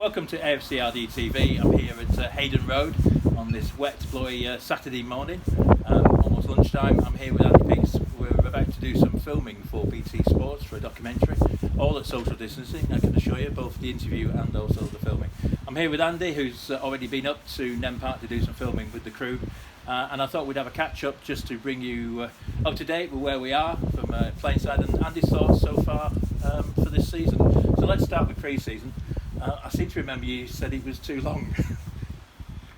Welcome to AFCRDTV. I'm here at Hayden Road on this wet, blowy Saturday morning, almost lunchtime. I'm here with Andy Peace. We're about to do some filming for BT Sports for a documentary, all at social distancing, I can assure you, both the interview and also the filming. I'm here with Andy, who's already been up to Nem Park to do some filming with the crew, and I thought we'd have a catch up just to bring you up to date with where we are from Plainside and Andy's thoughts so far for this season. So let's start with pre-season. I seem to remember you said it was too long.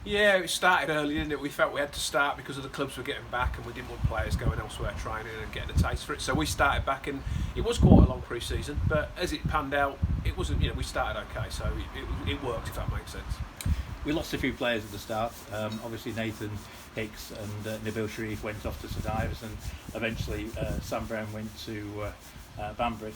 Yeah, it started early, didn't it? We felt we had to start because of the clubs were getting back and we didn't want players going elsewhere training and getting a taste for it. So we started back, and it was quite a long pre-season, but as it panned out, it wasn't, we started okay, so it worked, if that makes sense. We lost a few players at the start. Obviously Nathan Hicks and Nabil Sharif went off to St Ives, and eventually Sam Brown went to Banbury.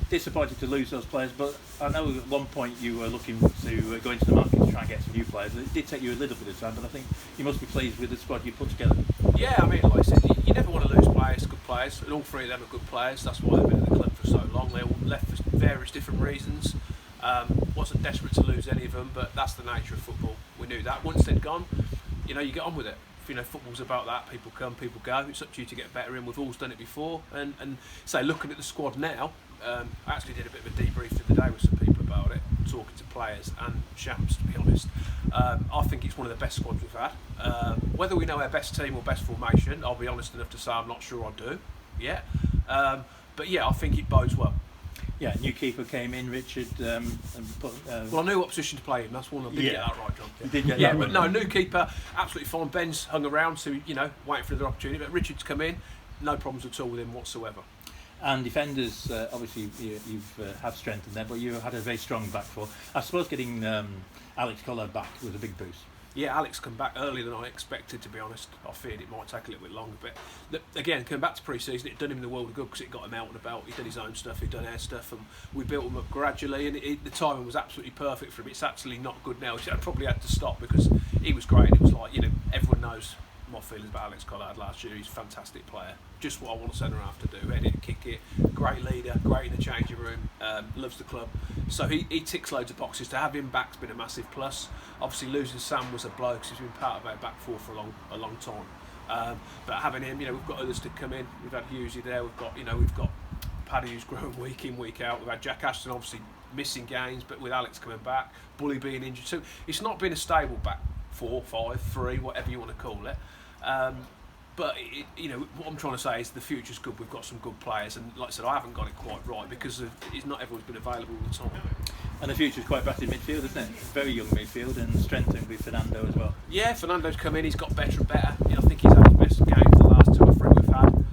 Disappointed to lose those players, but I know at one point you were looking to go into the market to try and get some new players. It did take you a little bit of time, but I think you must be pleased with the squad you put together. Yeah, I mean, like I said, you never want to lose players, good players, and all three of them are good players. That's why they've been at the club for so long. They all left for various different reasons. Wasn't desperate to lose any of them, but that's the nature of football. We knew that. Once they'd gone, you get on with it. Football's about that. People come, people go. It's up to you to get better in. We've always done it before. And say, looking at the squad now, I actually did a bit of a debrief the other day with some people about it, talking to players and Shams, to be honest. I think it's one of the best squads we've had. Whether we know our best team or best formation, I'll be honest enough to say I'm not sure I do yet. But yeah, I think it bodes well. Yeah, new keeper came in, Richard. And put, well, I knew what position to play in. That's one I did get that right, John. You did get that right. But no, new keeper, absolutely fine. Ben's hung around, so waiting for the opportunity. But Richard's come in, no problems at all with him whatsoever. And defenders, obviously you've had strength in there, but you had a very strong back four. I suppose getting Alex Collard back was a big boost. Yeah, Alex come back earlier than I expected, to be honest. I feared it might take a little bit longer, but again, coming back to pre-season, it done him the world of good because it got him out and about. He'd done his own stuff, he'd done our stuff, and we built him up gradually, and the timing was absolutely perfect for him. It's actually not good now. I probably had to stop because he was great. It was like, everyone knows my feelings about Alex Collard last year. He's a fantastic player. Just what I want a centre half to do. Head it, kick it, great leader, great in the changing room, loves the club. So he ticks loads of boxes. To have him back's been a massive plus. Obviously losing Sam was a blow because he's been part of our back four for a long time. But having him, we've got others to come in. We've had Hughesy there. We've got Paddy, who's grown week in, week out. We've had Jack Ashton obviously missing games, but with Alex coming back, Bully being injured. So it's not been a stable back 4, 5, 3, whatever you want to call it. But what I'm trying to say is the future's good. We've got some good players, and like I said, I haven't got it quite right because it's not everyone's been available all the time. And the future's quite bright in midfield, isn't it? Very young midfield and strengthened with Fernando as well. Yeah, Fernando's come in. He's got better and better. I think he's had his best games the last 2 or 3 we've had.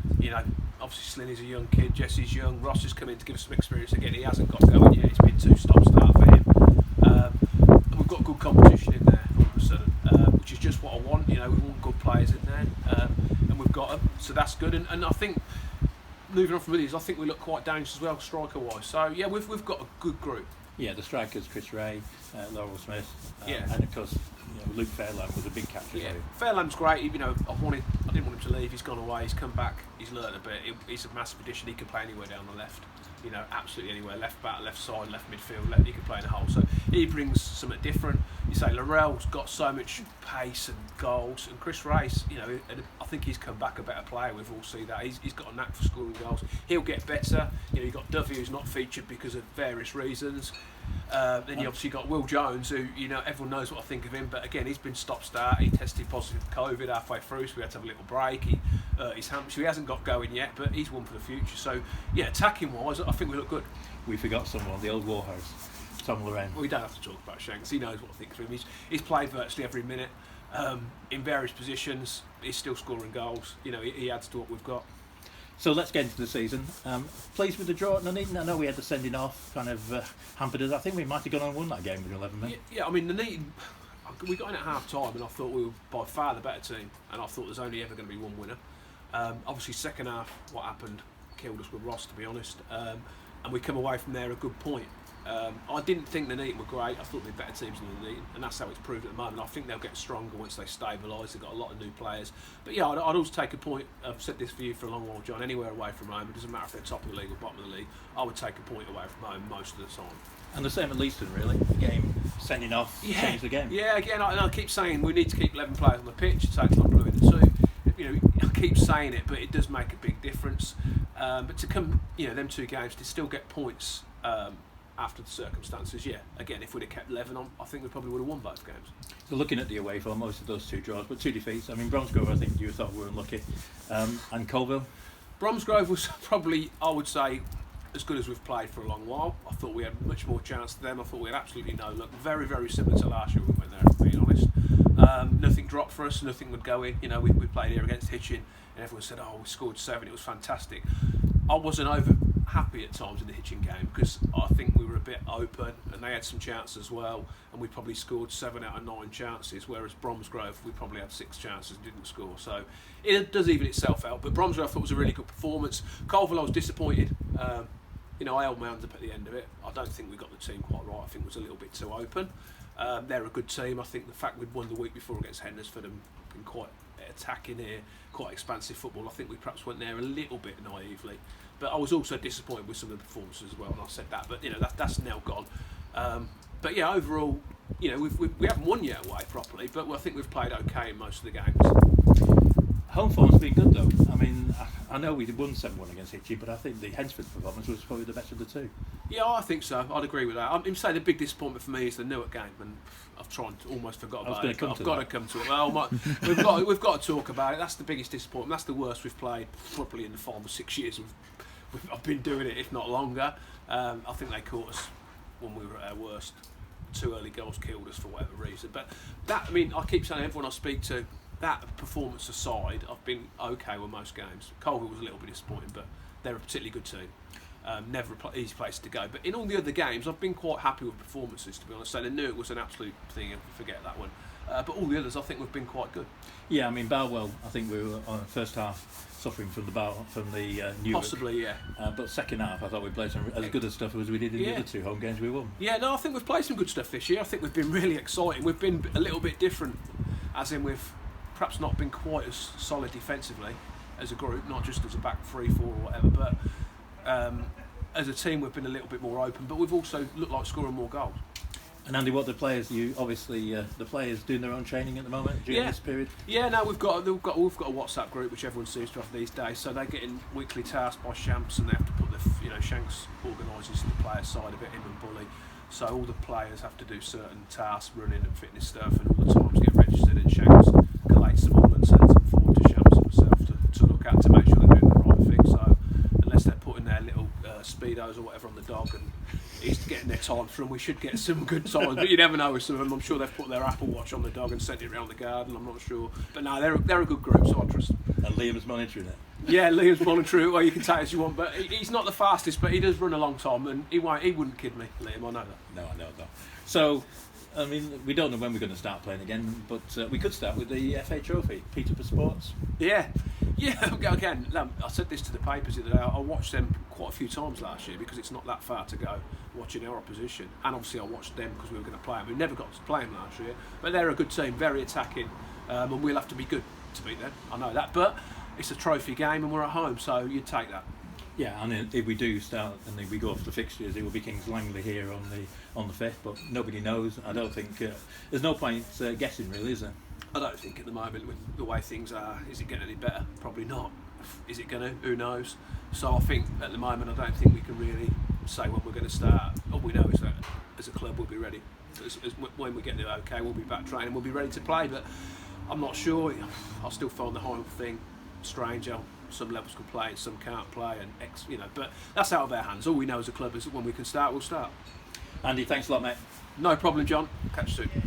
Obviously Slinny's a young kid. Jesse's young. Ross has come in to give us some experience again. He hasn't got going yet. It's been 2 stop-start for him. And we've got good competition in there all of a sudden, which is just what I want. We want good players in there, and we've got them, so that's good. And I think moving on from these, I think we look quite dangerous as well, striker-wise. So yeah, we've got a good group. Yeah, the strikers, Chris Ray, Laurel Smith, yeah, and of course Luke Fairlamb was a big captain. Yeah, Fairlamb's great. I didn't want him to leave. He's gone away. He's come back. He's learned a bit. He's a massive addition. He can play anywhere down the left. Absolutely anywhere. Left back, left side, left midfield. He can play in the hole. So he brings something different. You say Laurel's got so much pace and goals, and Chris Ray's, I think he's come back a better player. We've all seen that. He's got a knack for scoring goals. He'll get better. You've got Duffy, who's not featured because of various reasons. Then you obviously got Will Jones, who everyone knows what I think of him, but again he's been stop-start. He tested positive for COVID halfway through, so we had to have a little break. He his hamstring, so he hasn't got going yet, but he's one for the future. So yeah, attacking-wise, I think we look good. We forgot someone, the old warhorse, Tom Loren. We don't have to talk about Shanks. He knows what I think of him. He's played virtually every minute in various positions. He's still scoring goals. He adds to what we've got. So let's get into the season. Pleased with the draw at Nuneaton. I know we had the sending off kind of hampered us. I think we might have gone on and won that game with 11 men. Yeah, I mean Nuneaton, we got in at half time and I thought we were by far the better team, and I thought there's only ever going to be one winner. Obviously second half, what happened killed us with Ross, to be honest, and we come away from there a good point. I didn't think the Nuneaton were great. I thought they'd better teams than the Nuneaton, and that's how it's proved at the moment. I think they'll get stronger once they stabilise. They've got a lot of new players. But yeah, I'd also take a point. I've said this for you for a long while, John. Anywhere away from home, it doesn't matter if they're top of the league or bottom of the league, I would take a point away from home most of the time. And the same at Leiston, really. The game sending off changed the game. Yeah, again, I keep saying we need to keep 11 players on the pitch. It takes like gluing the two. You know, I keep saying it, but it does make a big difference. But to come, them 2 games to still get points after the circumstances, again, if we'd have kept 11 on, I think we probably would have won both games. So looking at the away form, most of those 2 draws, but 2 defeats. I mean, Bromsgrove, I think you thought were unlucky, and Colville. Bromsgrove was probably, I would say, as good as we've played for a long while. I thought we had much more chance than them. I thought we had absolutely no luck. Very, very similar to last year when we went there, if I'm being honest. Nothing dropped for us, nothing would go in. We played here against Hitchin, and everyone said, we scored 7, it was fantastic. I wasn't over happy at times in the Hitchin game because I think we were a bit open and they had some chances as well, and we probably scored 7 out of 9 chances, whereas Bromsgrove, we probably had 6 chances and didn't score. So it does even itself out. But Bromsgrove I thought was a really good performance. Colville, I was disappointed. I held my hands up at the end of it. I don't think we got the team quite right. I think it was a little bit too open. They're a good team. I think the fact we'd won the week before against Hendersford and been quite attacking here, quite expansive football, I think we perhaps went there a little bit naively. But I was also disappointed with some of the performances as well, and I said that. But that's now gone. But yeah, overall, we haven't won yet away properly, but I think we've played okay in most of the games. Home form's been good though. I mean, I know we won 7-1 against Hitchin, but I think the Hensford performance was probably the best of the 2. Yeah, I think so. I'd agree with that. I'm saying the big disappointment for me is the Newark game, and I've almost forgot about it. I've got to come to it. Well, we've got to talk about it. That's the biggest disappointment. That's the worst we've played probably in the 5 or 6 years I've been doing it, if not longer. I think they caught us when we were at our worst. 2 early goals killed us for whatever reason. But that, I keep saying everyone I speak to, that performance aside, I've been okay with most games. Colville was a little bit disappointing, but they're a particularly good team. Never an easy place to go. But in all the other games, I've been quite happy with performances, to be honest. So I knew it was an absolute thing, and forget that one. But all the others, I think we've been quite good. Yeah, Barwell, I think we were on the first half suffering from the Newark. Possibly, yeah. But second half, I thought we played some as good as stuff as we did in the other 2 home games we won. Yeah, no, I think we've played some good stuff this year. I think we've been really exciting. We've been a little bit different, as in we've perhaps not been quite as solid defensively as a group, not just as a back 3-4 or whatever, but as a team we've been a little bit more open, but we've also looked like scoring more goals. And Andy, what the players? The players doing their own training at the moment during this period. Yeah, no, we've got a WhatsApp group which everyone seems to have these days. So they're getting weekly tasks by Shamps, and they have to put Shanks organises the player side of it, him and Bully. So all the players have to do certain tasks, running and fitness stuff, and all the times get registered. And Shanks collates them all and sends them forward to Shamps himself to look at to make sure they're doing the right thing. So unless they're putting their little speedos or whatever on the dog and he's getting their time from, we should get some good times, but you never know with some of them. I'm sure they've put their Apple Watch on the dog and sent it around the garden, I'm not sure, but no, they're a good group, so I trust them. And Liam's monitoring it. Yeah, Liam's monitoring it. Well, you can take it as you want, but he's not the fastest, but he does run a long time, and he wouldn't kid me, Liam, I know that. No, I know that. So we don't know when we're going to start playing again, but we could start with the FA Trophy, Peterborough Sports. Yeah, again, I said this to the papers the other day, I watched them quite a few times last year because it's not that far to go watching our opposition, and obviously I watched them because we were going to play them. We never got to play them last year, but they're a good team, very attacking, and we'll have to be good to beat them, I know that, but it's a trophy game and we're at home, so you'd take that. Yeah, and if we do start and if we go off the fixtures, it will be Kings Langley here on the 5th, but nobody knows. I don't think there's no point guessing really, is there? I don't think at the moment with the way things are, is it getting any better? Probably not. Is it going to? Who knows? So I think at the moment I don't think we can really say when we're going to start. All we know is that as a club we'll be ready. When we get the okay, we'll be back training, we'll be ready to play, but I'm not sure. I still find the whole thing strange. Some levels can play, some can't play, and but that's out of our hands. All we know as a club is that when we can start, we'll start. Andy, thanks a lot, mate. No problem, John. Catch you soon.